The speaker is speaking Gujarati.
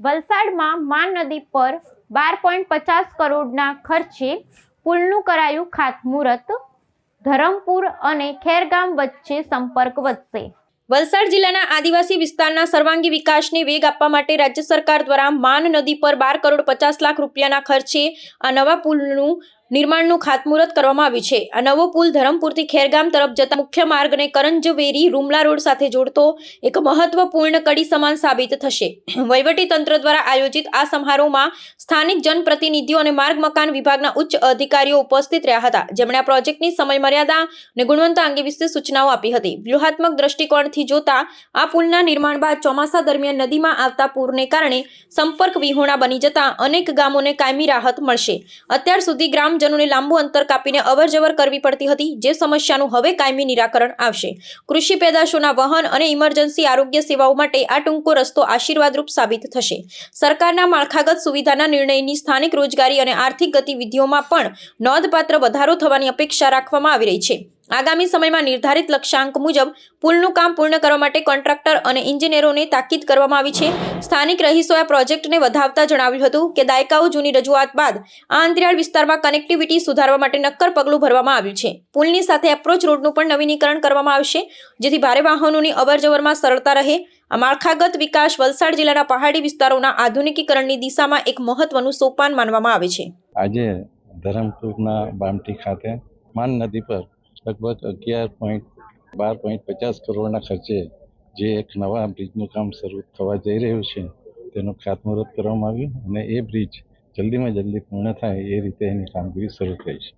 વલસાડમાં માન નદી પર 12.50 કરોડના ખર્ચે પુલનું કરાયું ખાતમુહૂર્ત. ધરમપુર અને ખેરગામ વચ્ચે સંપર્ક વધશે. વલસાડ જિલ્લાના આદિવાસી વિસ્તારના સર્વાંગી વિકાસને વેગ આપવા માટે રાજ્ય સરકાર દ્વારા માન નદી પર 12,50,00,000 રૂપિયાના ખર્ચે આ નવા પુલનું નિર્માણનું ખાતમુહૂર્ત કરવામાં આવ્યું છે. આ નવો પુલ ધરમપુરથી ખેરગામ તરફ જતા મુખ્ય માર્ગને કરંજવેરી રૂમલા રોડ સાથે જોડતો એક મહત્વપૂર્ણ કડી સમાન સાબિત થશે. વહીવટી તંત્ર દ્વારા આયોજિત આ સમારોહમાં સ્થાનિક જનપ્રતિનિધિઓ અને માર્ગ મકાન વિભાગના ઉચ્ચ અધિકારીઓ ઉપસ્થિત રહ્યા હતા, જેમણે આ પ્રોજેક્ટની સમયમર્યાદા અને ગુણવત્તા અંગે વિશેષ સૂચનાઓ આપી હતી. વ્યૂહાત્મક દ્રષ્ટિકોણથી જોતા આ પુલના નિર્માણ બાદ ચોમાસા દરમિયાન નદીમાં આવતા પૂરને કારણે સંપર્ક વિહોણા બની જતા અનેક ગામોને કાયમી રાહત મળશે. અત્યાર સુધી ગ્રામજનોને લાંબુ અંતર કાપીને અવરજવર કરવી પડતી હતી, જે સમસ્યાનું હવે કાયમી નિરાકરણ આવશે. કૃષિ પેદાશોના વહન અને ઇમરજન્સી આરોગ્ય સેવાઓ માટે આ ટૂંકો રસ્તો આશીર્વાદરૂપ સાબિત થશે. સરકારના માળખાગત સુવિધાના નિર્ણયની સ્થાનિક રોજગારી અને આર્થિક ગતિવિધિઓમાં પણ નોંધપાત્ર વધારો થવાની અપેક્ષા રાખવામાં આવી રહી છે. આગામી સમયમાં નિર્ધારિત લક્ષ્યાંક મુજબ પુલનું કામ પૂર્ણ કરવા માટે કોન્ટ્રાક્ટર અને ઇજનેરોને તાકીદ કરવામાં આવી છે. સ્થાનિક રહીશોએ આ પ્રોજેક્ટને વધાવતા જણાવ્યું હતું કે દાયકાઓ જૂની રજૂઆત બાદ આ અંતરિયાળ વિસ્તારમાં કનેક્ટિવિટી સુધારવા માટે નક્કર પગલું ભરવામાં આવ્યું છે. પુલની સાથે એપ્રોચ રોડનું પણ નવીનીકરણ કરવામાં આવશે, જેથી ભારે વાહનોની અવરજવરમાં સરળતા રહે. આ માળખાગત વિકાસ વલસાડ જિલ્લાના પહાડી વિસ્તારોના આધુનિકીકરણની દિશામાં એક મહત્વનું સોપાન માનવામાં આવે છે. આજે ધરમપુરના બામટી ખાતે માન નદી પર લગભગ 12.50 કરોડના ખર્ચે જે એક નવા બ્રિજનું કામ શરૂ થવા જઈ રહ્યું છે, તેનું ખાતમુહૂર્ત કરવામાં આવ્યું અને એ બ્રિજ જલ્દીમાં જલ્દી પૂર્ણ થાય એ રીતે એની કામગીરી શરૂ થઈ છે.